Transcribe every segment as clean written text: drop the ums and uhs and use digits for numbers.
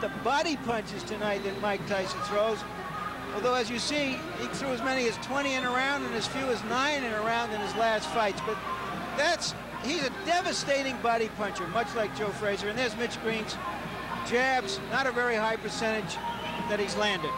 the body punches tonight that Mike Tyson throws. Although, as you see, he threw as many as 20 in a round and as few as 9 in a round in his last fights. But he's a devastating body puncher, much like Joe Frazier. And there's Mitch Green's jabs, not a very high percentage that he's landed.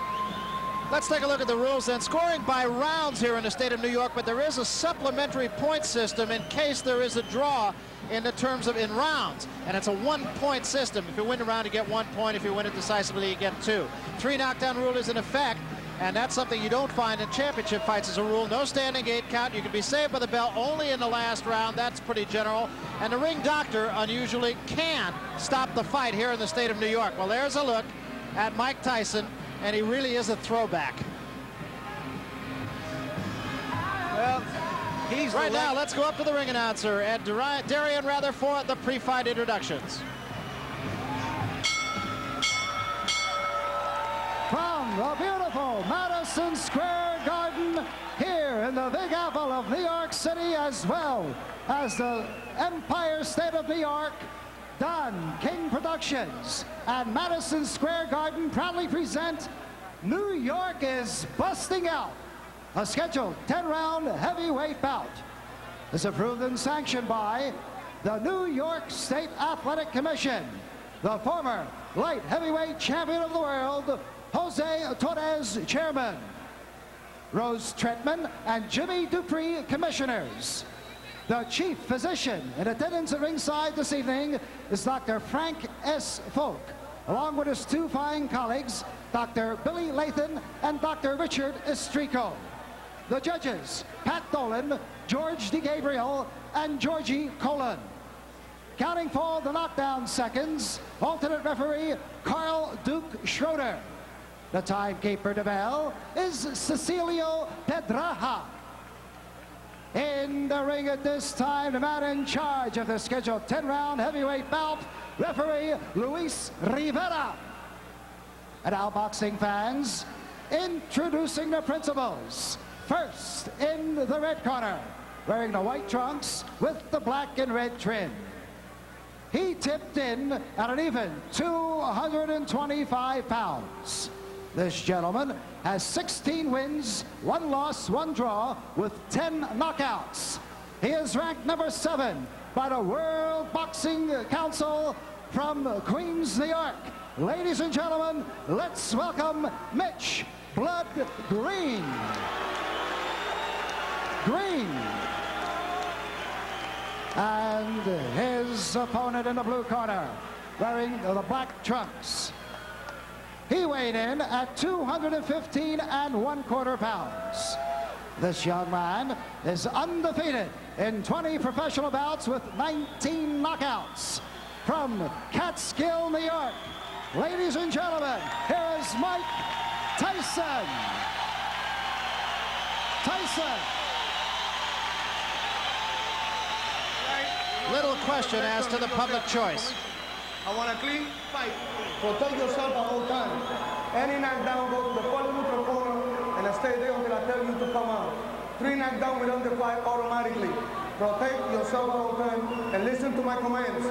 Let's take a look at the rules then. Scoring by rounds here in the state of New York, but there is a supplementary point system in case there is a draw in rounds. And it's a 1-point system. If you win the round, you get 1 point. If you win it decisively, you get 2. 3 knockdown rule is in effect. And that's something you don't find in championship fights as a rule. No standing 8 count. You can be saved by the bell only in the last round. That's pretty general. And the ring doctor unusually can stop the fight here in the state of New York. Well, there's a look at Mike Tyson, and he really is a throwback. Well, he's right now, let's go up to the ring announcer, Ed Darian, rather, for the pre-fight introductions. From the beautiful Madison Square Garden here in the Big Apple of New York City, as well as the Empire State of New York, Don King Productions and Madison Square Garden proudly present New York is Busting Out, a scheduled 10-round heavyweight bout. Is approved and sanctioned by the New York State Athletic Commission, the former light heavyweight champion of the world, Jose Torres, chairman, Rose Tretman and Jimmy Dupree, commissioners. The chief physician in attendance at ringside this evening is Dr. Frank S. Folk, along with his 2 fine colleagues, Dr. Billy Lathan and Dr. Richard Estrico. The judges, Pat Dolan, George DeGabriel, and Georgie Colon. Counting for the knockdown seconds, alternate referee Carl Duke Schroeder. The timekeeper to bell is Cecilio Pedraja. In the ring at this time, the man in charge of the scheduled 10-round heavyweight bout, referee Luis Rivera. And now, boxing fans, introducing the principals. First, in the red corner, wearing the white trunks with the black and red trim. He tipped in at an even 225 pounds. This gentleman has 16 wins, 1 loss, 1 draw, with 10 knockouts. He is ranked number 7 by the World Boxing Council from Queens, New York. Ladies and gentlemen, let's welcome Mitch Blood Green. And his opponent in the blue corner, wearing the black trunks. He weighed in at 215 1/4 pounds. This young man is undefeated in 20 professional bouts with 19 knockouts. From Catskill, New York, ladies and gentlemen, here is Mike Tyson. Little question as to the public choice. I want a clean fight. Protect yourself at all times. Any knockdown, go to the follow neutral corner and stay there until I tell you to come out. 3 knockdown without the fight automatically. Protect yourself at all times and listen to my commands.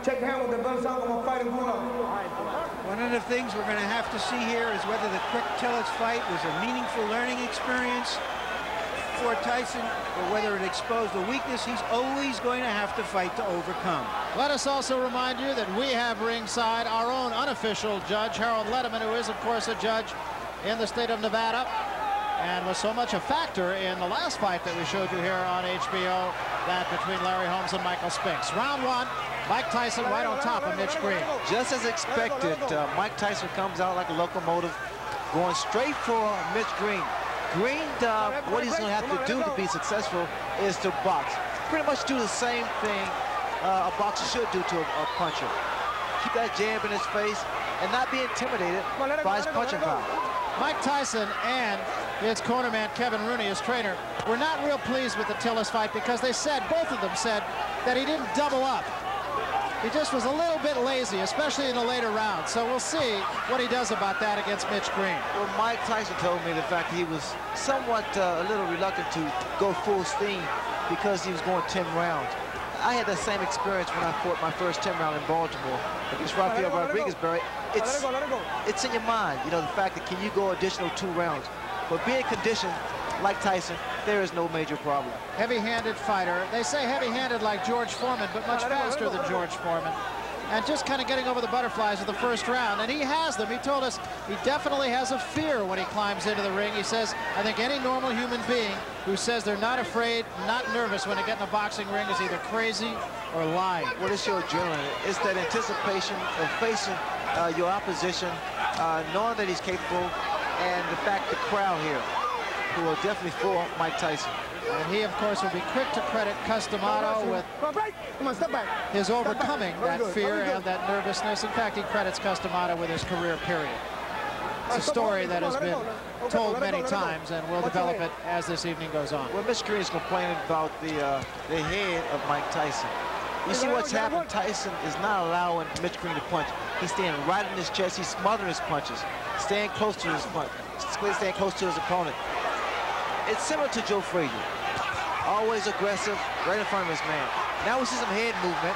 Check hand with the bell sound of a fighting corner. One of the things we're going to have to see here is whether the Quick Tellus fight was a meaningful learning experience for Tyson, or whether it exposed a weakness he's always going to have to fight to overcome. Let us also remind you that we have ringside our own unofficial judge, Harold Letterman, who is, of course, a judge in the state of Nevada and was so much a factor in the last fight that we showed you here on HBO, that between Larry Holmes and Michael Spinks. Round 1, Mike Tyson right on top of Mitch Green. Just as expected, Mike Tyson comes out like a locomotive, going straight for Mitch Green. Green, what he's going to have to do to be successful is to box. Pretty much do the same thing a boxer should do to a puncher. Keep that jab in his face and not be intimidated by his punching power. Mike Tyson and his cornerman Kevin Rooney, his trainer, were not real pleased with the Tillis fight because they said, both of them said, that he didn't double up. He just was a little bit lazy, especially in the later rounds. So we'll see what he does about that against Mitch Green. Well, Mike Tyson told me the fact that he was somewhat a little reluctant to go full steam because he was going 10 rounds. I had that same experience when I fought my first 10 round in Baltimore against Rafael Rodriguez, Barry. It's in your mind, you know, the fact that can you go additional 2 rounds. But being conditioned like Tyson, there is no major problem. Heavy-handed fighter. They say heavy-handed like George Foreman, but much faster than George Foreman. And just kind of getting over the butterflies of the first round. And he has them. He told us he definitely has a fear when he climbs into the ring. He says, I think any normal human being who says they're not afraid, not nervous when they get in a boxing ring is either crazy or lying. What is your adrenaline? It's that anticipation of facing your opposition, knowing that he's capable, and the fact the crowd here, who are definitely for Mike Tyson. And he, of course, will be quick to credit Cus D'Amato with his overcoming that fear and that nervousness. In fact, he credits Cus D'Amato with his career, period. It's a story that has been told many times, and we'll develop it as this evening goes on. Well, Mitch Green is complaining about the head of Mike Tyson. You see what's happened? Tyson is not allowing Mitch Green to punch. He's staying right in his chest. He's smothering his punches, staying close to his punch, staying close to his opponent. It's similar to Joe Frazier. Always aggressive, right in front of his man. Now we see some head movement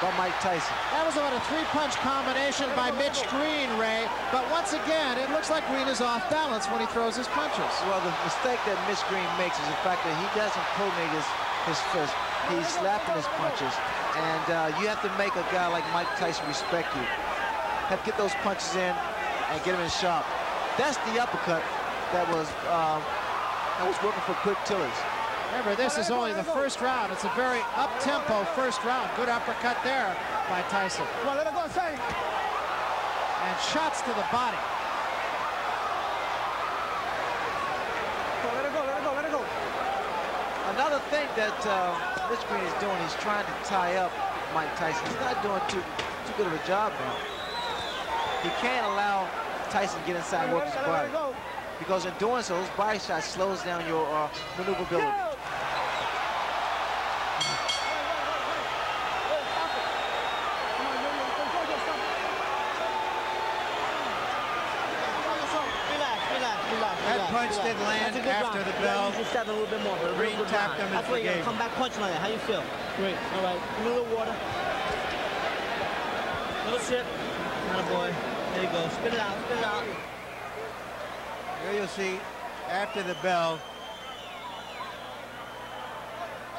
by Mike Tyson. That was about a 3-punch combination by Mitch Green, Ray. But once again, it looks like Green is off balance when he throws his punches. Well, the mistake that Mitch Green makes is the fact that he doesn't coordinate his fist. He's slapping his punches. And you have to make a guy like Mike Tyson respect you. Have to get those punches in and get him in sharp. That's the uppercut that was working for Quick Tillers. Remember, this is only the first round. It's a very up-tempo first round. Good uppercut there by Tyson. And shots to the body. Let it go. Another thing that Mitch Green is doing, he's trying to tie up Mike Tyson. He's not doing too good of a job now. He can't allow Tyson to get inside and work his body, because in doing so, those body shots slows down your maneuverability. That punch did land after the bell. Just a little bit more. Green tapped him and forgave. Come back punching like that. How you feel? Great. All right. Give me a little water. Little sip. Not a boy. There you go. Spit it out. Spit it out. Here you'll see, after the bell,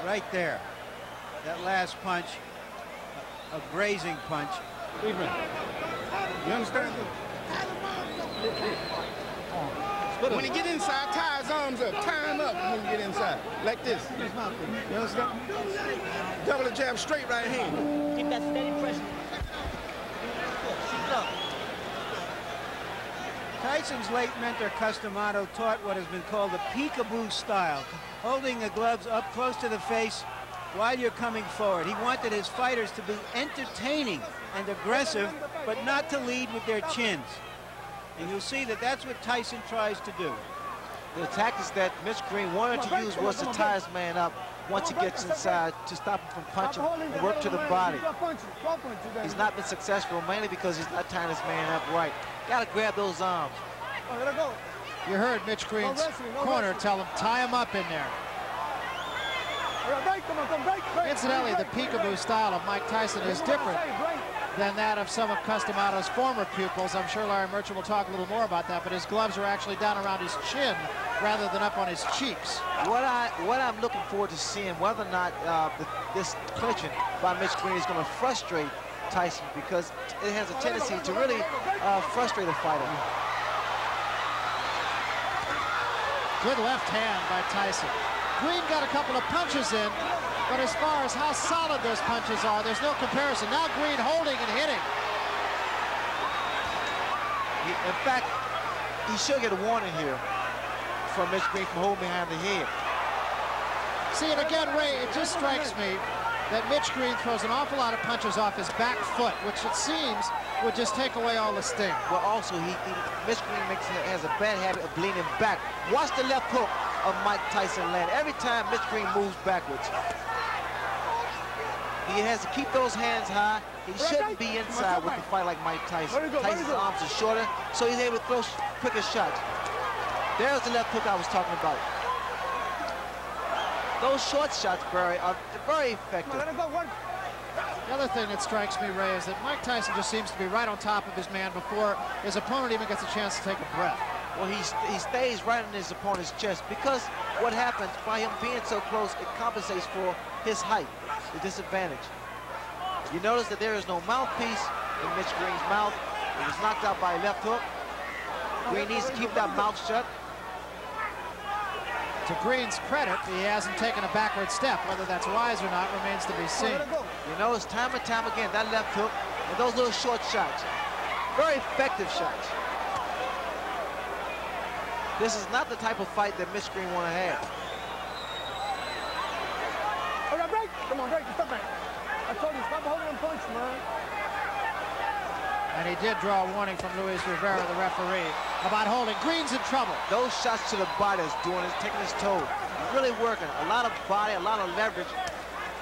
right there, that last punch, a grazing punch. You understand? When he get inside, tie his arms up. Tie him up when you get inside. Like this. You understand? Double the jab, straight right hand. Keep that steady pressure. Shoot it up. Tyson's late mentor, Cus D'Amato, taught what has been called the peekaboo style, holding the gloves up close to the face while you're coming forward. He wanted his fighters to be entertaining and aggressive, but not to lead with their chins. And you'll see that that's what Tyson tries to do. The tactics that Mitch Green wanted to use was to tie his man up once he gets inside, to stop him from punching and work to the body. He's not been successful, mainly because he's not tying his man up right. Got to grab those arms. You heard Mitch Green's corner tell him, tie him up in there. Incidentally, the peekaboo style of Mike Tyson is different than that of some of Cus D'Amato's former pupils. I'm sure Larry Merchant will talk a little more about that, but his gloves are actually down around his chin rather than up on his cheeks. What I'm looking forward to seeing, whether or not this clinching by Mitch Green is going to frustrate Tyson, because it has a tendency to really frustrate a fighter. Good left hand by Tyson. Green got a couple of punches in, but as far as how solid those punches are, there's no comparison. Now Green holding and hitting. In fact, he should get a warning here from Mitch Green from holding behind the head. See, and again, Ray, it just strikes me that Mitch Green throws an awful lot of punches off his back foot, which it seems would just take away all the sting. Well, also, Mitch Green has a bad habit of leaning back. Watch the left hook of Mike Tyson land. Every time Mitch Green moves backwards, he has to keep those hands high. He shouldn't be inside with a fight like Mike Tyson. Tyson's arms are shorter, so he's able to throw quicker shots. There's the left hook I was talking about. Those short shots, Barry, are very effective. Let it go. Work. The other thing that strikes me, Ray, is that Mike Tyson just seems to be right on top of his man before his opponent even gets a chance to take a breath. Well, he stays right in his opponent's chest because what happens by him being so close, it compensates for his height, the disadvantage. You notice that there is no mouthpiece in Mitch Green's mouth. He was knocked out by a left hook. Green needs to keep that mouth shut. To Green's credit, he hasn't taken a backward step. Whether that's wise or not remains to be seen. You notice time and time again, that left hook and those little short shots. Very effective shots. This is not the type of fight that Mitch Green want to have. Hold on, break. Come on, break. Stop back. I told you, stop holding them punch, man. And he did draw a warning from Luis Rivera, the referee, about holding. Green's in trouble. Those shots to the body is doing is taking his toe. Really working. A lot of body, a lot of leverage.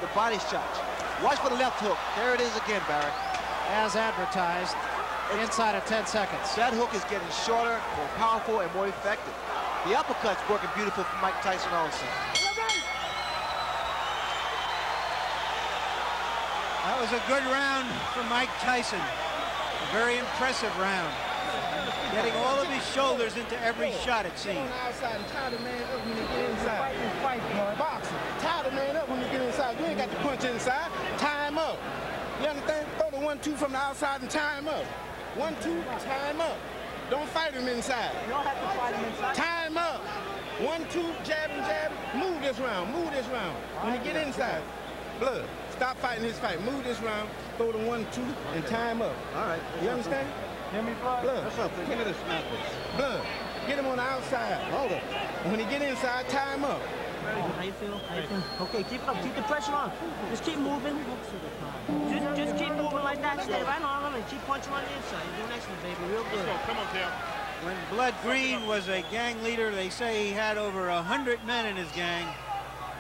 The body shots. Watch for the left hook. There it is again, Barry. As advertised, inside of 10 seconds. That hook is getting shorter, more powerful, and more effective. The uppercut's working beautiful for Mike Tyson also. That was a good round for Mike Tyson. A very impressive round. Getting all of his shoulders into every shot, it seemed. On the outside and tie the man up when you get inside. Fight, boxing. Tie the man up when you get inside. You ain't got to punch inside. Tie him up. You understand? Throw the 1-2 from the outside and tie him up. 1-2, tie him up. Don't fight him inside. You don't have to fight him inside. Tie him up. 1-2, jab and jab. Move this round. Move this round. When you get inside, Blood, stop fighting his fight. Move this round. Throw the 1-2 and tie him up. All right. You understand? Hear me, Blood? What's up? Give me this snap. Blood, get him on the outside. Hold it. When he get inside, tie him up. How you feel? How you feel? Okay, keep it up. Keep the pressure on. Just keep moving. Just keep moving like that. Stay right on him and keep punching on the inside. You're doing excellent, baby. Real good. Come on, Tim. When Blood Green was a gang leader, they say he had over 100 men in his gang.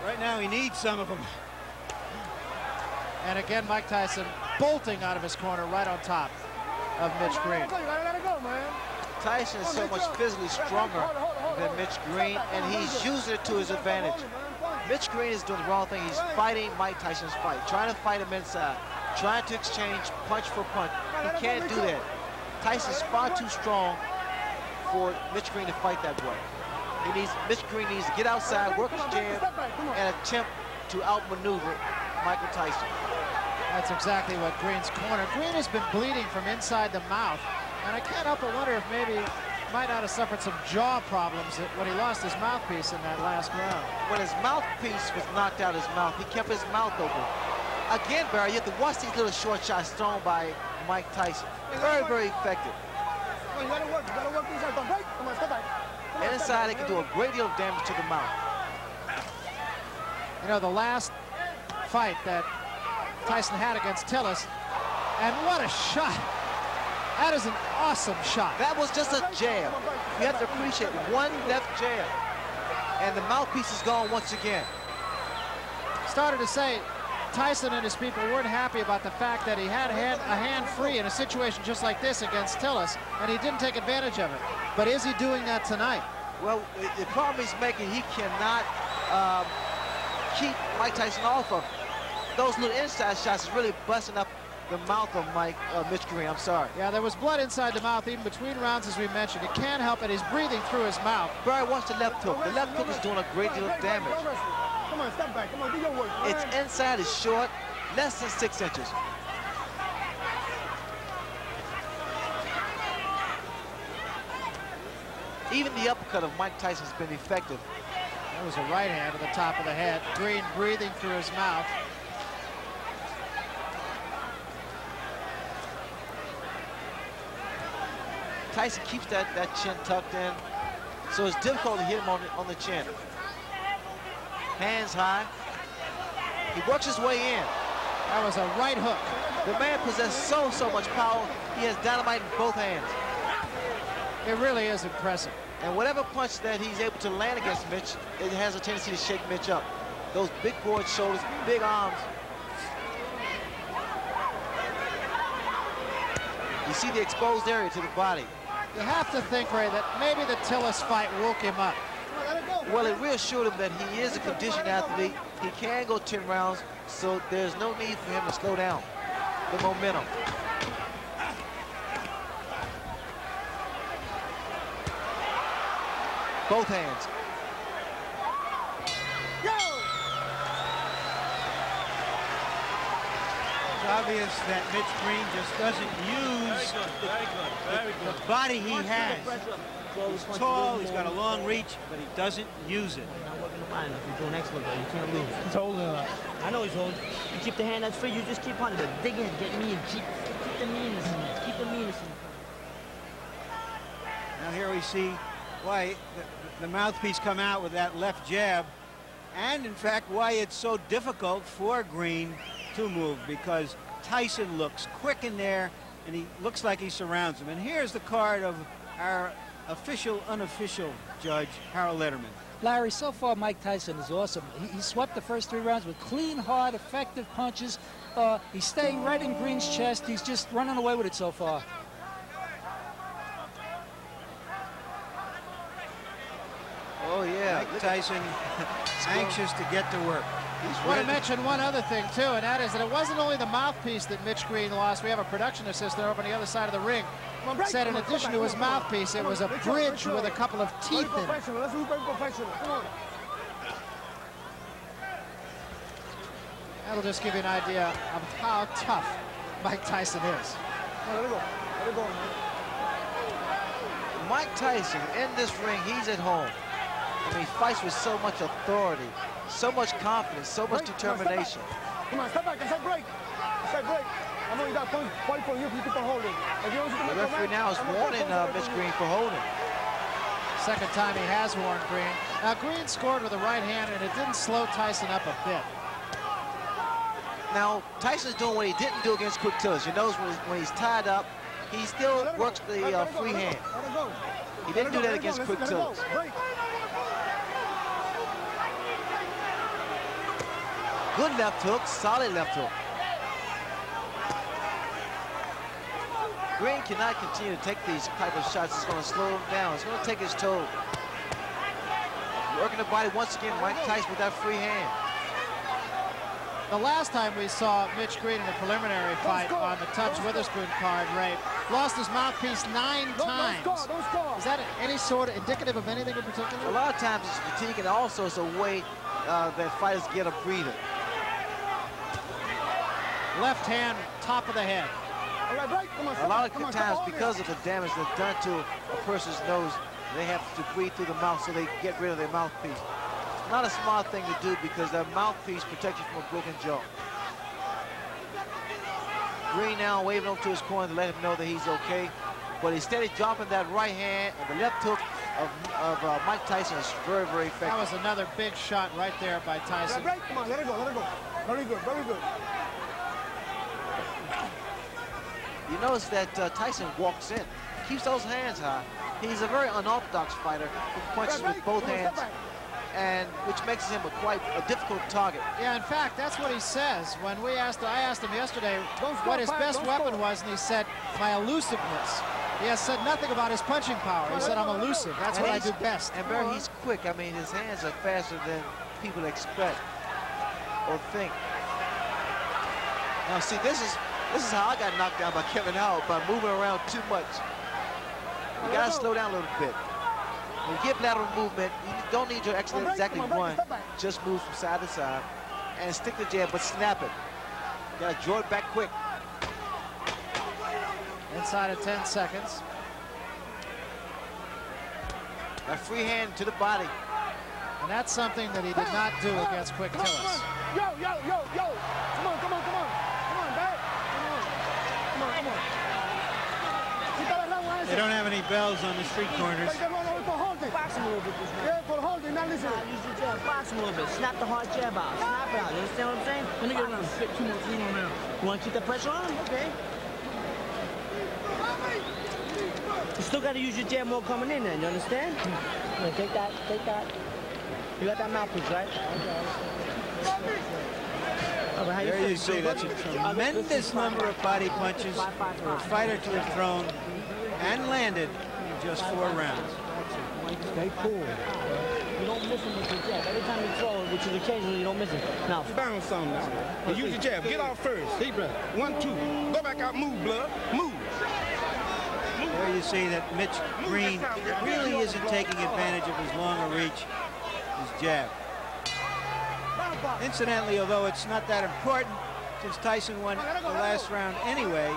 Right now, he needs some of them. And again, Mike Tyson bolting out of his corner right on top of Mitch Green. You gotta let it go, man. Tyson is so much physically stronger than Mitch Green, and he's using it to his advantage. Mitch Green is doing the wrong thing. He's fighting Mike Tyson's fight, trying to fight him inside, trying to exchange punch for punch. He can't do that. Tyson's far too strong for Mitch Green to fight that way. Mitch Green needs to get outside, work his jab, and attempt to outmaneuver Michael Tyson. That's exactly what Green's corner. Green has been bleeding from inside the mouth, and I can't help but wonder if maybe he might not have suffered some jaw problems when he lost his mouthpiece in that last round. When his mouthpiece was knocked out of his mouth, he kept his mouth open. Again, Barry, you have to watch these little short shots thrown by Mike Tyson. Very, very effective. You gotta work. You gotta work these out. Don't break. Come on, step back. And inside, it can do a great deal of damage to the mouth. You know, the last fight that Tyson had against Tillis, and what a shot. That is an awesome shot. That was just a jab. You have to appreciate one left jab. And the mouthpiece is gone once again. Started to say Tyson and his people weren't happy about the fact that he had a hand free in a situation just like this against Tillis, and he didn't take advantage of it. But is he doing that tonight? Well, the problem he's making, he cannot keep Mike Tyson off of. Those little inside shots is really busting up the mouth of Mitch Green. I'm sorry. Yeah, there was blood inside the mouth even between rounds, as we mentioned. He can't help it. He's breathing through his mouth. Barry, watch the left hook. The left hook is doing a great deal of damage. Come on, step back. Come on, do your work. Its inside is short, less than 6 inches. Even the uppercut of Mike Tyson has been effective. That was a right hand to the top of the head. Green breathing through his mouth. Tyson keeps that chin tucked in, so it's difficult to hit him on the chin. Hands high. He works his way in. That was a right hook. The man possesses so much power. He has dynamite in both hands. It really is impressive. And whatever punch that he's able to land against Mitch, it has a tendency to shake Mitch up. Those big broad shoulders, big arms. You see the exposed area to the body. You have to think, Ray, that maybe the Tillis fight woke him up. Well, it reassured him that he is a conditioned athlete. He can go 10 rounds, so there's no need for him to slow down the momentum. Both hands. It's obvious that Mitch Green just doesn't use the body he has. He's tall, he's got a long reach, but he doesn't use it. Not working the line. If you're doing excellent, though, you can't lose. He's holding it up. I know he's holding. You keep the hand that's free, you just keep hunting. But dig in, get mean, keep the meanness in there. Keep the meanness in there. Now here we see why the mouthpiece come out with that left jab, and in fact why it's so difficult for Green to move, because Tyson looks quick in there and he looks like he surrounds him. And here's the card of our official, unofficial judge, Harold Letterman. Larry, so far Mike Tyson is awesome. He swept the first 3 rounds with clean, hard, effective punches. He's staying right in Green's chest. He's just running away with it so far. Oh, yeah. Mike Tyson anxious to get to work. I want to mention one other thing, too, and that is that it wasn't only the mouthpiece that Mitch Green lost. We have a production assistant over on the other side of the ring. Said in addition to his mouthpiece, it was a bridge with a couple of teeth in it. Let's do professional. Come on. That'll just give you an idea of how tough Mike Tyson is. Let it go. Let it go, man. Mike Tyson, in this ring, he's at home. I mean, he fights with so much authority, so much confidence, so much determination. Come on, step back. I said break. I said break. I know you got punch. Fight for you. You keep on holding. If you don't The referee now is warning Mitch Green for holding. Second time he has warned Green. Now, Green scored with the right hand, and it didn't slow Tyson up a bit. Now, Tyson's doing what he didn't do against Quick Tillers. You notice when he's tied up, he still works the free hand. He didn't do that against Quick Tillers. Good left hook, solid left hook. Green cannot continue to take these type of shots. It's going to slow him down. It's going to take his toll. Working the body once again, Mike Tyson with that free hand. The last time we saw Mitch Green in a preliminary fight on the Tubbs Witherspoon card, Ray, lost his mouthpiece 9 times. Is that any sort of indicative of anything in particular? A lot of times it's fatigue, and also it's a way that fighters get a breather. Left hand, top of the head. A lot of times, because of the damage that's done to a person's nose, they have to breathe through the mouth so they get rid of their mouthpiece. Not a smart thing to do, because that mouthpiece protects you from a broken jaw. Green now waving over to his corner to let him know that he's okay. But he's steady dropping that right hand, and the left hook of Mike Tyson is very, very effective. That was another big shot right there by Tyson. Come on, let it go, let it go. Very good, very good. You notice that Tyson walks in, keeps those hands high. He's a very unorthodox fighter who punches with both hands, and which makes him quite a difficult target. Yeah, in fact, that's what he says. When I asked him yesterday what his best weapon was, and he said, my elusiveness. He has said nothing about his punching power. He said, I'm elusive. That's what I do best. And Barry, he's quick. I mean, his hands are faster than people expect or think. Now, see, this is how I got knocked down by Kevin Howard, by moving around too much. You gotta slow down a little bit. When you get lateral movement, you don't need to actually exactly run. Just move from side to side and stick the jab, but snap it. You gotta draw it back quick. Inside of 10 seconds. A free hand to the body. And that's something that he did not do against Quick Tillis. Yo. Come on. Come on, Dad. Come on. They don't have any bells on the street corners. Box him a little bit. Yeah, for holding, not listening. Use your jab. Box him a little bit. Snap the hard jab out. Snap it out. You understand what I'm saying? Let me get around. 2 more now. You want to keep the pressure on? Okay. You still got to use your jab more coming in there. You understand? Take that. You got that mouthpiece, right? Okay. There you see, that's a tremendous number of body punches for a fighter to have thrown and landed in just 4 rounds. Stay cool. You don't like missing with your jab. Every time you throw it, which is occasionally, you don't miss it. Now, Bounce some now. And use your jab. Get off first. Deep breath. 1, 2. Go back out. Move, blood. Move. There you see that Mitch Green really isn't taking advantage of his longer reach, his jab. Incidentally, although it's not that important, since Tyson won the last round anyway,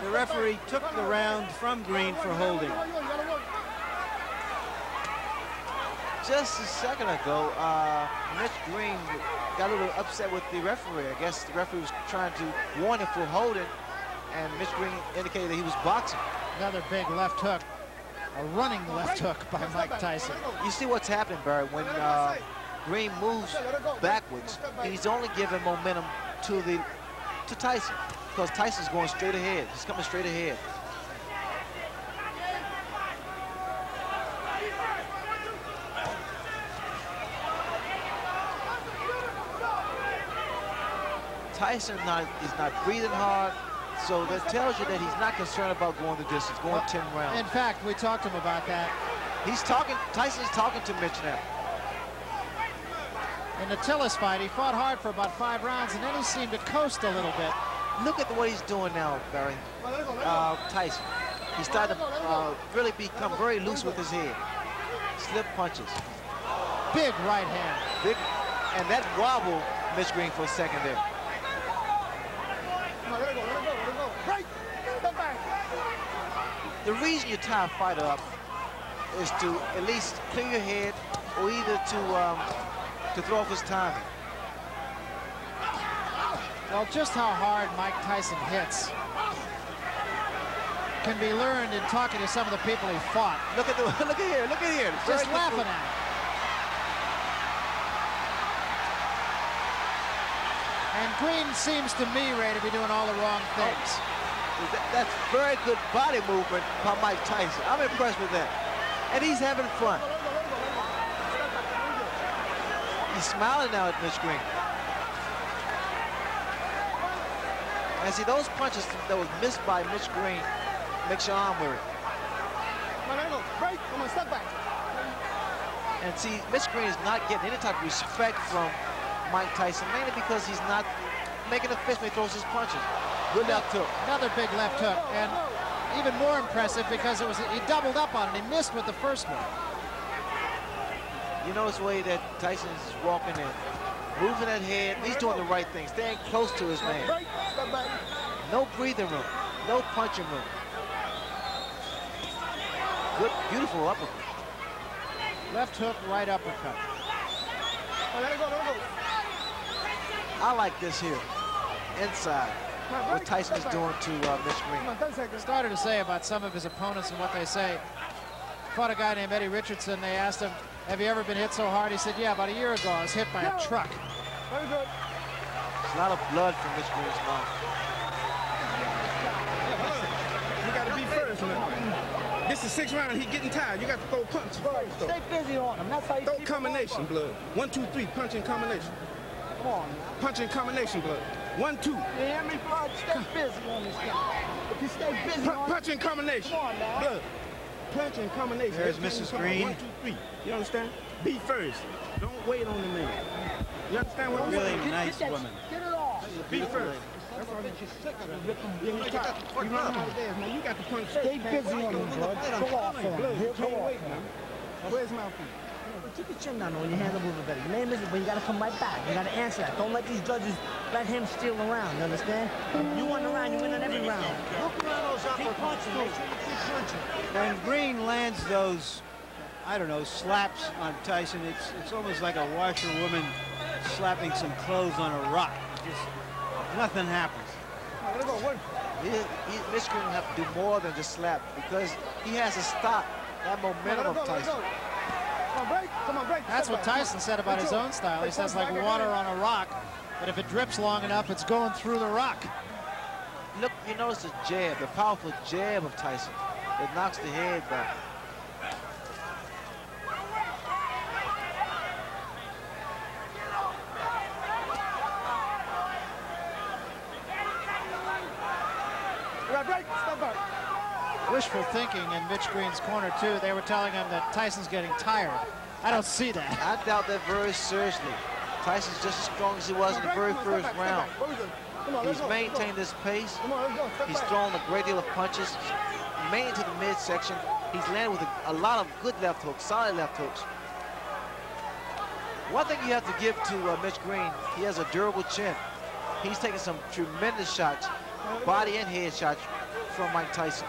the referee took the round from Green for holding. Just a second ago, Mitch Green got a little upset with the referee. I guess the referee was trying to warn him for holding, and Mitch Green indicated that he was boxing. Another big left hook, a running left hook by Mike Tyson. You see what's happening, Barry, when Green moves backwards, he's only giving momentum to Tyson, because Tyson's going straight ahead. He's coming straight ahead. Tyson is not breathing hard, so that tells you that he's not concerned about going the distance, going 10 rounds. In fact, we talked to him about that. Tyson's talking to Mitch now. In the Tillis fight, he fought hard for about 5 rounds, and then he seemed to coast a little bit. Look at what he's doing now, Barry. Tyson. He's starting to really become very loose with his head. Slip punches. Big right hand. Big, and that wobbled Mitch Green for a second there. The reason you tie a fighter up is to at least clear your head, or either to throw off his timing. Well, just how hard Mike Tyson hits can be learned in talking to some of the people he fought. Look at here. Just laughing at him. And Green seems to me, Ray, to be doing all the wrong things. That's very good body movement by Mike Tyson. I'm impressed with that. And he's having fun. He's smiling now at Mitch Green. And see, those punches that was missed by Mitch Green makes your arm weary. And see, Mitch Green is not getting any type of respect from Mike Tyson, mainly because he's not making a fist when he throws his punches. Good left hook. Another big left hook, and even more impressive because he doubled up on it. He missed with the first one. You notice the way that Tyson's walking in, moving that head. He's doing the right thing, staying close to his man. No breathing room, no punching room. Good, beautiful uppercut. Left hook, right uppercut. I like this here, inside, what Tyson is doing to Mitch Green. Started to say about some of his opponents and what they say. Fought a guy named Eddie Richardson. They asked him, have you ever been hit so hard? He said, yeah, about a year ago I was hit by a truck. There's a lot of blood from Mitch Green's mouth. You got to be first, man. This is 6th round. He's getting tired. You got to throw punches. stay busy on him. That's how you Throw keep combination, blood. 1, 2, 3. Punch in combination. Come on. Punch in combination, blood. 1, 2. You hear me, blood? Stay busy on this guy. If you stay busy on Punch in combination. Come on now. Blood. Punch in combination. There's Mrs. Green. 1, 2, 3. You understand? Be first. Don't wait on the man. You understand what I'm Really saying? nice woman. Get it off. Be first. You run out of there, man. You got to punch. Stay busy on him, blood. Go off on him. Blood, you can't wait, man. Where's my feet? Keep your chin down on your hand a little bit better. Your name is it, but you got to come right back. You got to answer that. Don't let these judges let him steal the round. You understand? You won the round. You win on every round. Look around those upper punching. Make sure you keep punching. When Green lands those, I don't know, slaps on Tyson, it's almost like a washerwoman slapping some clothes on a rock. Just nothing happens. Mitch Green will have to do more than just slap, because he has to stop that momentum of Tyson. That's what Tyson said about his own style. He says, like water on a rock, but if it drips long enough, it's going through the rock. Look, you notice the jab, the powerful jab of Tyson that knocks the head back. Wishful thinking in Mitch Green's corner, too. They were telling him that Tyson's getting tired. I don't see that. I doubt that very seriously. Tyson's just as strong as he was in the very first round. He's maintained this pace. He's thrown a great deal of punches, mainly to the midsection. He's landed with a lot of good left hooks, solid left hooks. One thing you have to give to Mitch Green, he has a durable chin. He's taken some tremendous shots, body and head shots from Mike Tyson.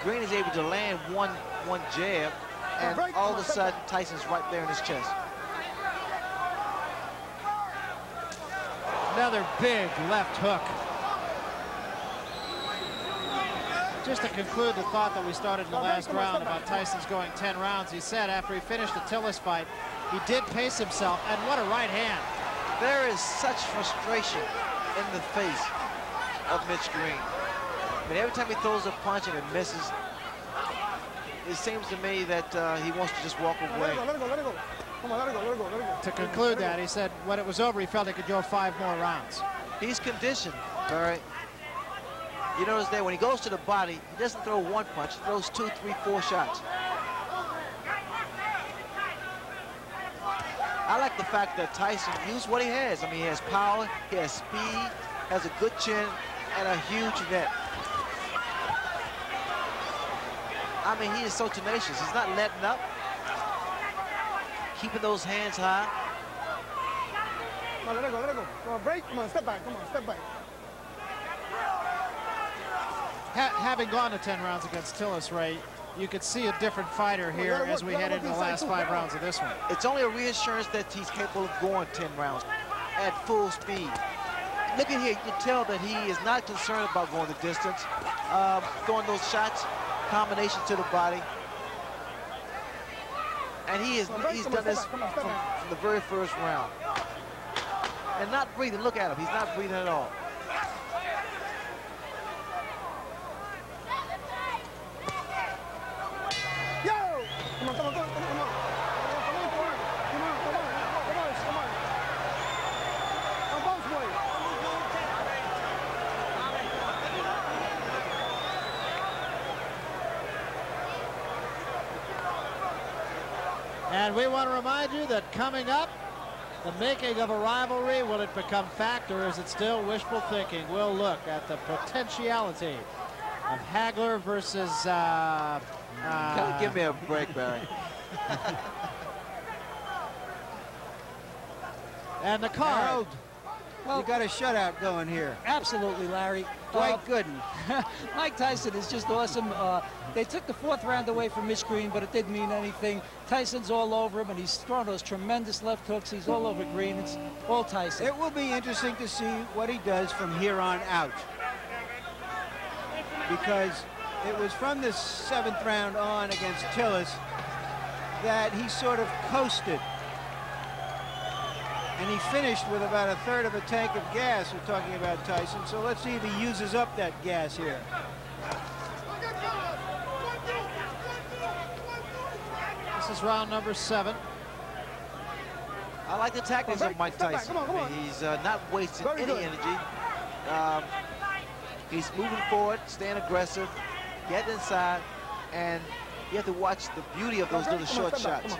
Green is able to land one jab, and all of a sudden, Tyson's right there in his chest. Another big left hook. Just to conclude the thought that we started in the last round about Tyson's going 10 rounds, he said after he finished the Tillis fight, he did pace himself, and what a right hand. There is such frustration in the face of Mitch Green. I mean, every time he throws a punch and it misses, it seems to me that he wants to just walk away. To conclude that, he said when it was over, he felt he could go 5 more rounds. He's conditioned, Barry. You notice that when he goes to the body, he doesn't throw one punch, he throws 2, 3, 4 shots. I like the fact that Tyson used what he has. I mean, he has power, he has speed, has a good chin, and a huge net. I mean, he is so tenacious. He's not letting up, keeping those hands high. Come on, let it go, let it go. Come on, break. Come on, step back. Come on, step back. Having gone to 10 rounds against Tillis, Ray, you could see a different fighter here as we head into the last 5 rounds of this one. It's only a reassurance that he's capable of going 10 rounds at full speed. Look at here, you can tell that he is not concerned about going the distance, throwing those shots, combinations to the body. And he's done this from the very first round. And not breathing, look at him, he's not breathing at all. Come on, come on, come on, come on. Come on, come on, come on, come on, come on. On both ways. And we want to remind you that coming up, the making of a rivalry, will it become fact or is it still wishful thinking? We'll look at the potentiality of Hagler versus... Give me a break, Barry. And the card. Harold, you got a shutout going here. Absolutely, Larry. Dwight Gooden. Mike Tyson is just awesome. They took the 4th round away from Mitch Green, but it didn't mean anything. Tyson's all over him, and he's throwing those tremendous left hooks. He's all over Green. It's all Tyson. It will be interesting to see what he does from here on out. Because it was from the 7th round on against Tillis that he sort of coasted. And he finished with about a 1/3 of a tank of gas. We're talking about Tyson. So let's see if he uses up that gas here. This is round number 7. I like the tactics of Mike Tyson. Come on. I mean, he's not wasting any energy. He's moving forward, staying aggressive, getting inside, and you have to watch the beauty of those little short shots.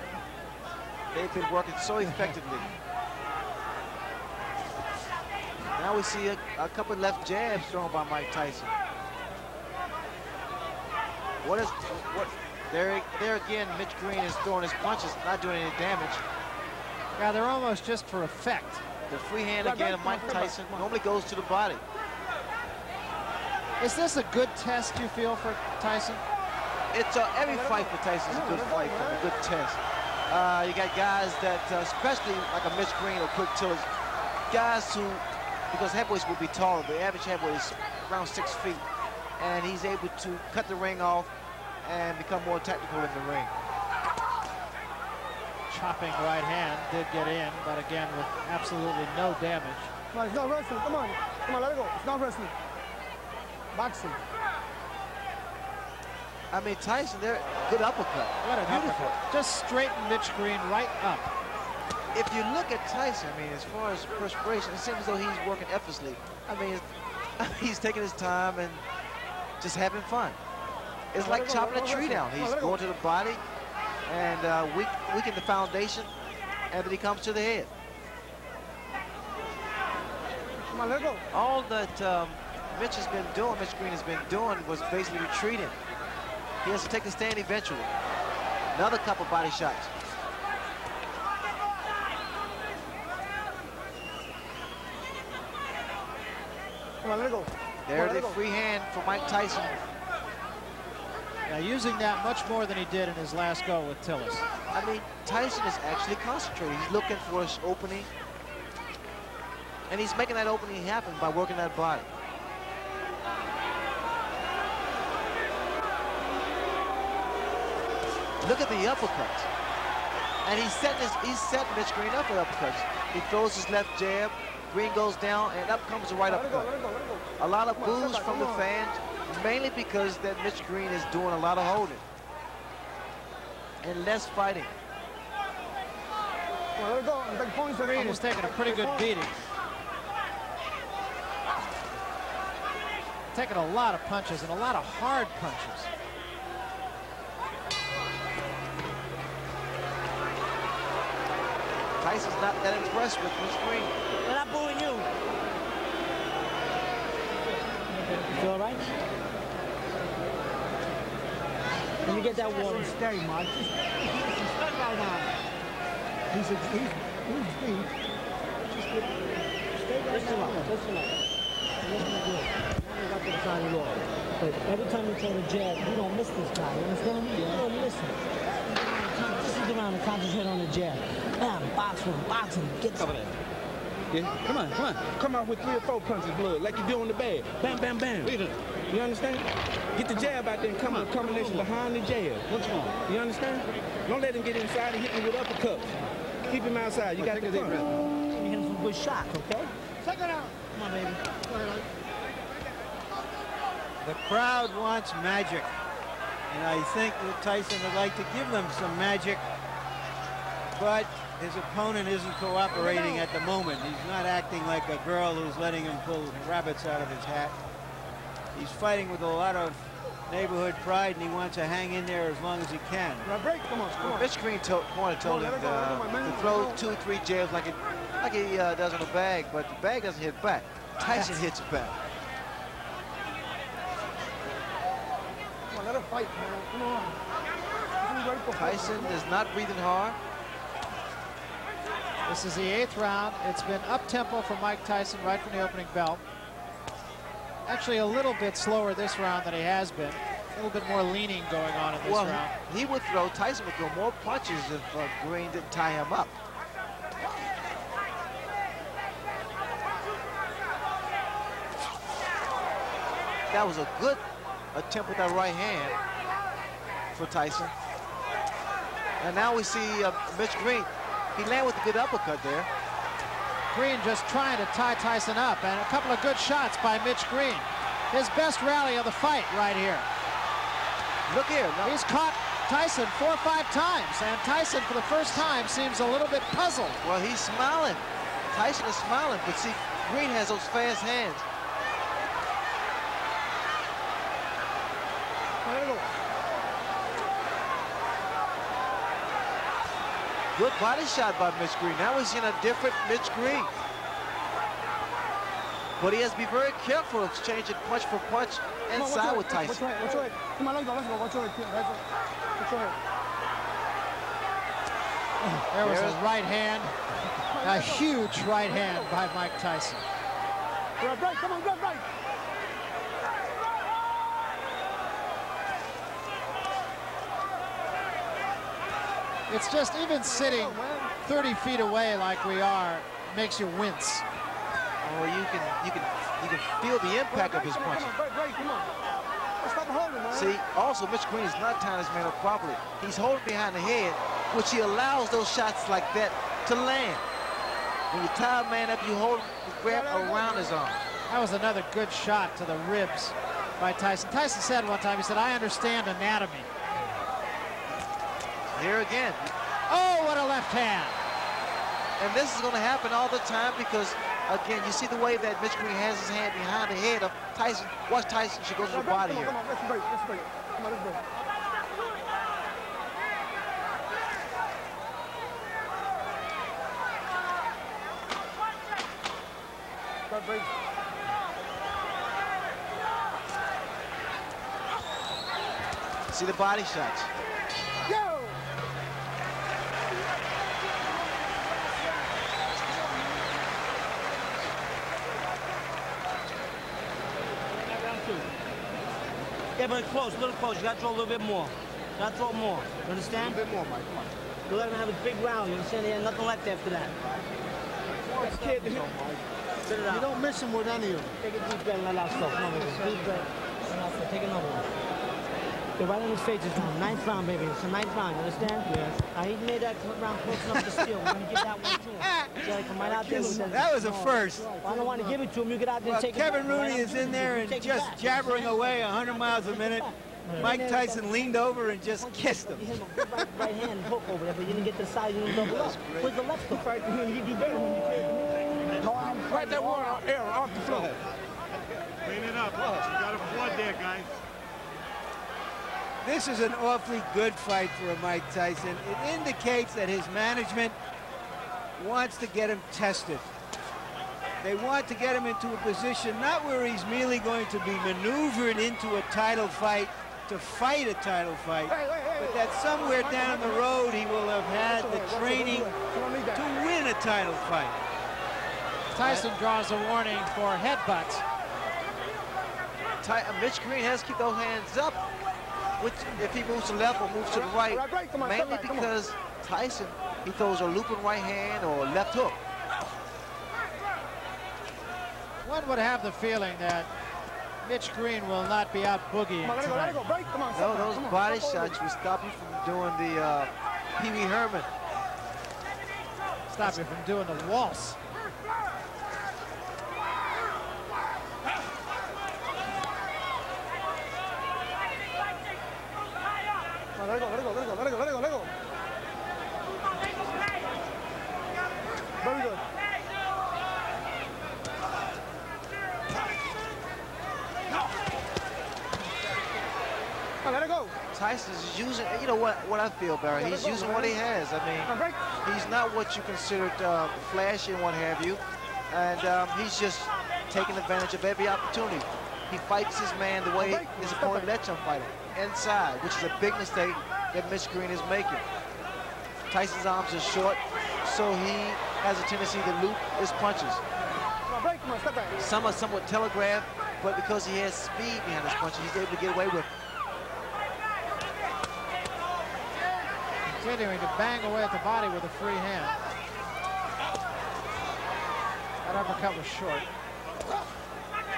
They've been working so effectively. Now we see a couple left jabs thrown by Mike Tyson. There again, Mitch Green is throwing his punches, not doing any damage. Yeah, they're almost just for effect. The free hand again of Mike Tyson normally goes to the body. Is this a good test, you feel, for Tyson? It's every fight for Tyson is a good fight, a good test. You got guys that, especially like a Mitch Green or Quick Tillis, guys who, because heavyweights will be taller, the average heavyweight is around 6 feet, and he's able to cut the ring off and become more technical in the ring. Chopping right hand did get in, but again with absolutely no damage. Come on, it's not wrestling. Come on, let it go. It's not wrestling. Boxing. I mean, Tyson, they're good uppercut. What an uppercut. Just straighten Mitch Green right up. If you look at Tyson, I mean, as far as perspiration, it seems as though he's working effortlessly. I mean, he's taking his time and just having fun. It's like chopping a tree down. He's going to the body and weaken the foundation, and then he comes to the head. Come on, let go. All that Mitch Green has been doing was basically retreating. He has to take the stand eventually. Another couple body shots. Come on, let go. There's the free hand for Mike Tyson. Now, using that much more than he did in his last go with Tillis. I mean, Tyson is actually concentrating. He's looking for his opening. And he's making that opening happen by working that body. Look at the uppercuts. And he's setting Mitch Green up with uppercuts. He throws his left jab, Green goes down, and up comes the right uppercut. A lot of boos from the fans, mainly because that Mitch Green is doing a lot of holding and less fighting. Green is taking a pretty good beating. Taking a lot of punches and a lot of hard punches. Tyson's not that impressed with Mitch Green. They're not booing you. You feel all right? Let me get that water. Stay, Mark. He's stuck right now. He's stay right listen up. Listen good. I got to the side of the law. But every time you throw the jab, you don't miss this guy. You understand me? You don't miss him. Just sit around and concentrate on the jab. Bam, box him, get some. Yeah, come on. Come out with 3 or 4 punches, blood, like you do in the bag. Bam, bam, bam. You understand? Get the jab out there and come with a combination behind the jab. What's wrong? You understand? Don't let him get inside and hit him with uppercuts. Keep him outside. You got the punch. You hit him some good shots, okay? Check it out. Come on, baby. The crowd wants magic. And I think that Tyson would like to give them some magic. But his opponent isn't cooperating at the moment. He's not acting like a girl who's letting him pull rabbits out of his hat. He's fighting with a lot of neighborhood pride, and he wants to hang in there as long as he can. Come on. Mitch Green told him to throw 2 or 3 jabs like he does on the bag, but the bag doesn't hit back. Tyson hits back. Come on, let him fight, man. Come on. Tyson is not breathing hard. This is the 8th round. It's been up-tempo for Mike Tyson right from the opening bell. Actually, a little bit slower this round than he has been. A little bit more leaning going on in this round. Tyson would throw more punches if Green didn't tie him up. That was a good attempt with that right hand for Tyson. And now we see Mitch Green. He landed with a good uppercut there. Green just trying to tie Tyson up, and a couple of good shots by Mitch Green. His best rally of the fight right here. Look here. No. He's caught Tyson 4 or 5 times, and Tyson for the first time seems a little bit puzzled. Well, he's smiling. Tyson is smiling, but see, Green has those fast hands. Good body shot by Mitch Green. Now we're seeing a different Mitch Green. But he has to be very careful of changing punch for punch inside with Tyson. Watch your head. Come on, let's go. Watch your head. Watch your head. There was a right hand. A huge right hand by Mike Tyson. Right. Come on, right. It's just even sitting 30 feet away like we are makes you wince. Oh, you can feel the impact of his punch. Come on. Stop holding, man. See, also Mitch Green is not tying his man up properly. He's holding behind the head, which he allows those shots like that to land. When you tie a man up, you hold him, you grab around his arm. That was another good shot to the ribs by Tyson. Tyson said one time, he said, "I understand anatomy." Here again. Oh, what a left hand. And this is going to happen all the time because, again, you see the way that Mitch Green has his hand behind the head of Tyson. Watch Tyson. She goes to the body here. Come on, let's break. Come on, let's go. Start break. See the body shots. Go! Yeah, but close, a little close. You gotta throw a little bit more. You gotta throw more. You understand? A bit more, Mike. Come on. You let him have a big round. You understand? He had nothing left after that. Kid, you Spit it out. don't miss him with any of them. Take a deep breath and let out stuff. Come on, baby. Deep breath. Let out stuff. Take another one. Get right in his face this round. Ninth round, baby. It's a ninth round. You understand? Yes. He made that round close enough to steal. We're gonna give that one to him. So he come right out there with That was a first. I don't want to give it to him. You get out there Well, and take Kevin it back. Rooney is in there and just jabbering away 100 miles a minute. Mike Tyson leaned over and just kissed him. You hit him a good right hand hook over there, but you didn't get to the side. You didn't double up. Where's the left hook? Fight him, you do better when you can. Fight that one out air off the floor. Clean it up. You got a flood there, guys. This is an awfully good fight for a Mike Tyson. It indicates that his management wants to get him tested. They want to get him into a position not where he's merely going to be maneuvered into a title fight to fight a title fight, but that somewhere down the road he will have had the training to win a title fight. Tyson draws a warning for headbutts. Mitch Green has to keep those hands up. Which, if he moves to the left or moves to the right, mainly because Tyson, he throws a looping right hand or left hook. One would have the feeling that Mitch Green will not be out boogieing tonight. No, those body shots will stop you from doing the Pee Wee Herman. Stop you from doing the waltz. Let it go, let it go, let it go, let it go, let it go, let it go. Very good. Let it go. Tyson's using, you know what I feel, Barry, he's using what he has. I mean, he's not what you considered flashy and what have you. And he's just taking advantage of every opportunity. He fights his man the way his opponent lets him fight him, inside, which is a big mistake that Mitch Green is making. Tyson's arms are short, so he has a tendency to loop his punches. Some are somewhat telegraphed, but because he has speed behind his punches, he's able to get away with it. Continuing to bang away at the body with a free hand. That uppercut was short.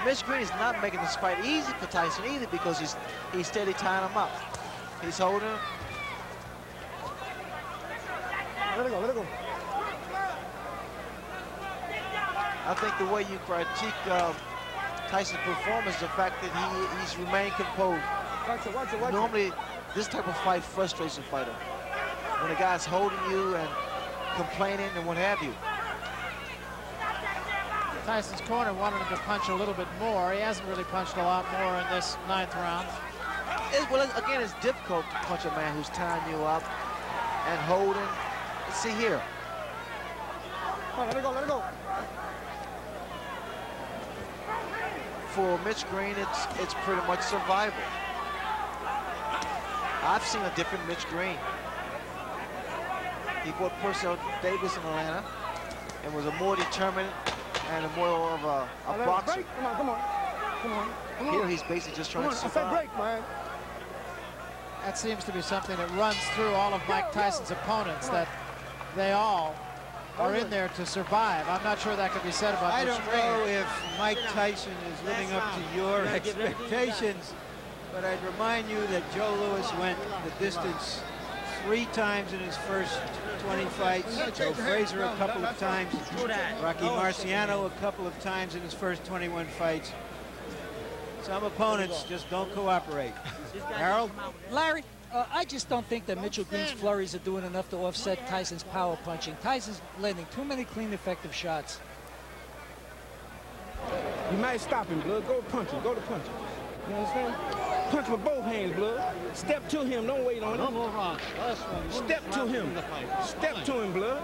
Mitch Green is not making this fight easy for Tyson either because he's steady tying him up. He's holding him. Let it go, let it go. I think the way you critique Tyson's performance is the fact that he's remained composed. Watch it, watch it, watch it. Normally, this type of fight frustrates a fighter. When a guy's holding you and complaining and what have you. Tyson's corner wanted him to punch a little bit more. He hasn't really punched a lot more in this ninth round. Well, again, it's difficult to punch a man who's tying you up and holding. Let's see here. Come on, let it go, let it go. For Mitch Green, it's pretty much survival. I've seen a different Mitch Green. He fought Purcell Davis in Atlanta and was a more determined and a more of a boxer. Break. Come on, come on. Come on. Come on. Here he's basically just trying to I said survive. break, man. That seems to be something that runs through all of Mike Tyson's opponents, that they all are in there to survive. I'm not sure that could be said about I Mitch don't Green. know if Mike Tyson is living up to your expectations, but I'd remind you that Joe Louis went the distance 3 times in his first 20 fights. Joe Frazier a couple of times. Rocky Marciano a couple of times in his first 21 fights. Some opponents just don't cooperate. Harold? Larry, I just don't think that Mitchell Green's flurries are doing enough to offset Tyson's power punching. Tyson's landing too many clean, effective shots. You might stop him, blood. Go punch him. Go to punch him. You understand? Punch with both hands, blood. Step to him. Don't wait on him. No more rounds. Last one. Step to him. Step to him, blood.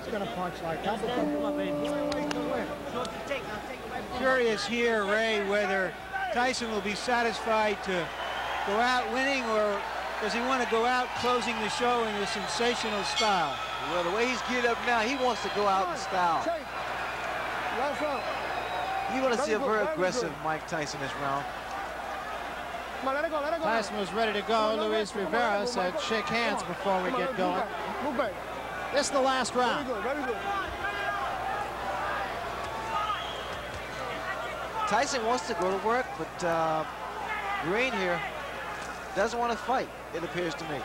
He's gonna punch like that. Come on, baby. Curious here, Ray, whether Tyson will be satisfied to go out winning, or does he want to go out closing the show in a sensational style? Well, the way he's geared up now, he wants to go out in style. Last round. You're going to see a very aggressive Mike Tyson this round. Come on, let it go, let it go. Tyson was ready to go. Luis Rivera said shake hands before we get going. Move back. This is the last round. Very good, very good. Tyson wants to go to work, but Green here doesn't want to fight, it appears to me.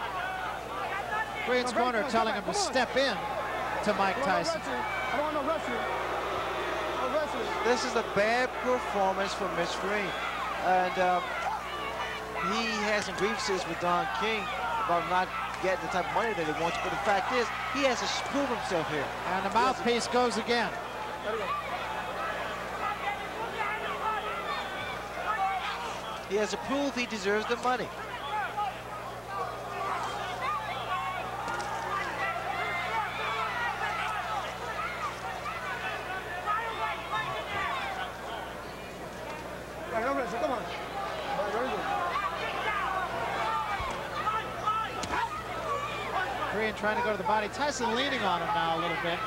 Green's corner telling him to step in to Mike Tyson. I don't want no wrestling. No wrestling. This is a bad performance for Mitch Green. And he has some grievances with Don King about not getting the type of money that he wants. But the fact is, he has to prove himself here. And the mouthpiece goes again. He has to prove he deserves the money. No wrestling, come on. Very good. Green trying to go to the body. Tyson leaning on him now a little bit.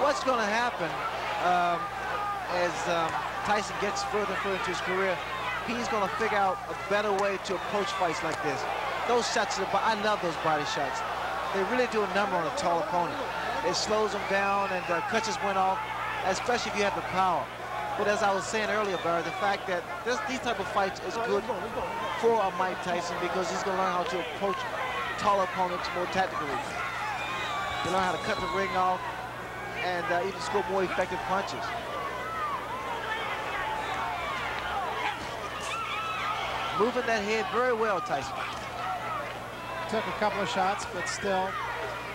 What's going to happen as Tyson gets further and further into his career, he's going to figure out a better way to approach fights like this. Those shots, I love those body shots. They really do a number on a tall opponent. It slows them down and cuts his wind off, especially if you have the power. But as I was saying earlier, Barry, the fact that these type of fights is good for a Mike Tyson because he's going to learn how to approach tall opponents more tactically. He'll learn how to cut the ring off and even score more effective punches. Moving that head very well, Tyson. Took a couple of shots, but still.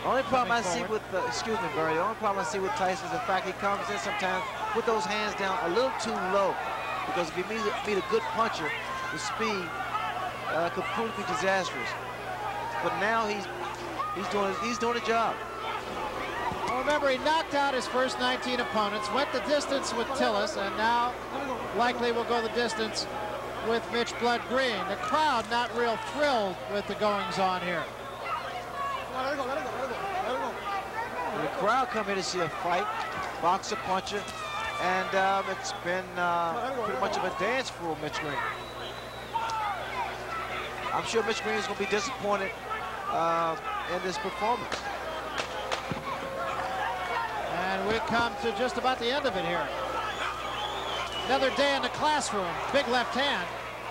The only problem I see with, excuse me, Barry, the only problem I see with Tyson is the fact he comes in sometimes with those hands down a little too low. Because if you meet a good puncher, the speed could prove to be disastrous. But now he's doing a job. Well, remember, he knocked out his first 19 opponents, went the distance with Tillis, and now likely will go the distance with Mitch Blood Green. The crowd not real thrilled with the goings-on here. Let it go, let it go, let it go, let it go. The crowd come here to see a fight, boxer, puncher, and it's been pretty much of a dance for Mitch Green. I'm sure Mitch Green is going to be disappointed in this performance. And we come to just about the end of it here. Another day in the classroom. Big left hand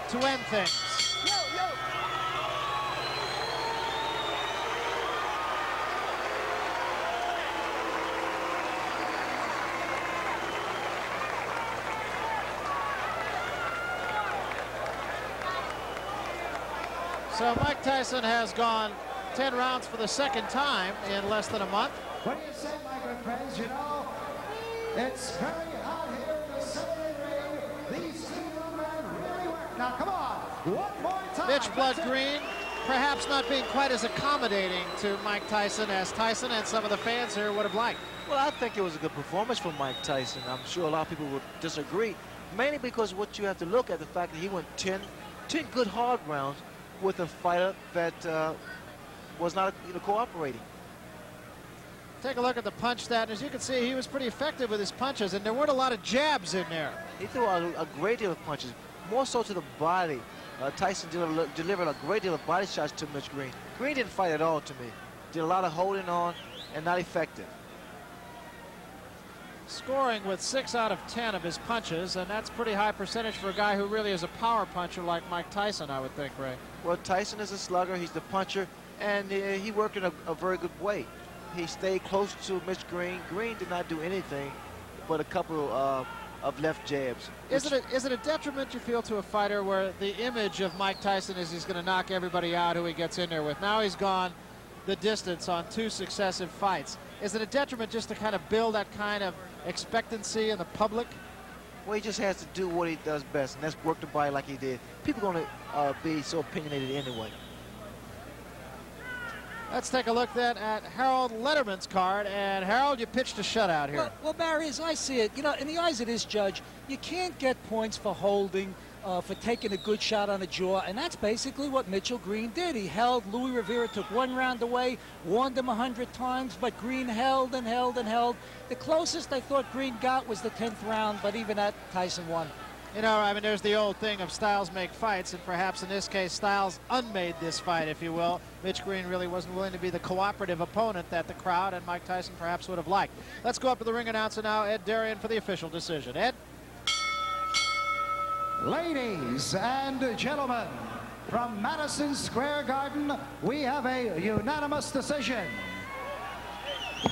to end things. So Mike Tyson has gone 10 rounds for the second time in less than a month. What do you say, my good friends? You know, it's very hot here in the Southern ring. These two men really work. Now, come on, one more time. Mitch Blood Green perhaps not being quite as accommodating to Mike Tyson as Tyson and some of the fans here would have liked. Well, I think it was a good performance from Mike Tyson. I'm sure a lot of people would disagree, mainly because what you have to look at the fact that he went 10 good hard rounds with a fighter that was not cooperating. Take a look at the punch stat. As you can see, he was pretty effective with his punches, and there weren't a lot of jabs in there. He threw a great deal of punches, more so to the body. Tyson delivered a great deal of body shots to Mitch Green. Green didn't fight at all to me. Did a lot of holding on and not effective. Scoring with 6 out of 10 of his punches, and that's pretty high percentage for a guy who really is a power puncher like Mike Tyson, I would think, Ray. Well, Tyson is a slugger. He's the puncher, and he worked in a very good way. He stayed close to Mitch Green. Green did not do anything but a couple of left jabs. Is it a detriment, you feel, to a fighter where the image of Mike Tyson is he's going to knock everybody out who he gets in there with? Now he's gone the distance on 2 successive fights. Is it a detriment just to kind of build that kind of expectancy in the public? Well, he just has to do what he does best, and that's work the body like he did. People are going to be so opinionated anyway. Let's take a look then at Harold Letterman's card. And Harold, you pitched a shutout here. Well, Barry, as I see it, you know, in the eyes of this judge, you can't get points for holding, for taking a good shot on the jaw, and that's basically what Mitchell Green did. He held. Louis Rivera took one round away, warned him 100 times, but Green held and held and held. The closest I thought Green got was the 10th round, but even that, Tyson won. You know, I mean, there's the old thing of styles make fights, and perhaps in this case, Styles unmade this fight, if you will. Mitch Green really wasn't willing to be the cooperative opponent that the crowd and Mike Tyson perhaps would have liked. Let's go up to the ring announcer now, Ed Darien, for the official decision. Ed? Ladies and gentlemen, from Madison Square Garden, we have a unanimous decision.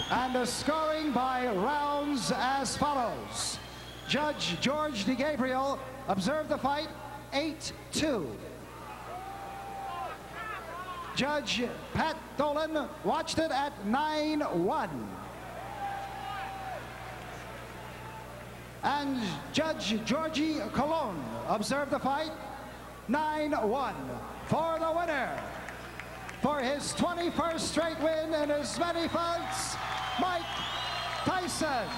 And the scoring by rounds as follows. Judge George DeGabriel observed the fight 8-2. Judge Pat Dolan watched it at 9-1. And Judge Georgie Colon observed the fight 9-1 for the winner. For his 21st straight win in as many fights, Mike Tyson.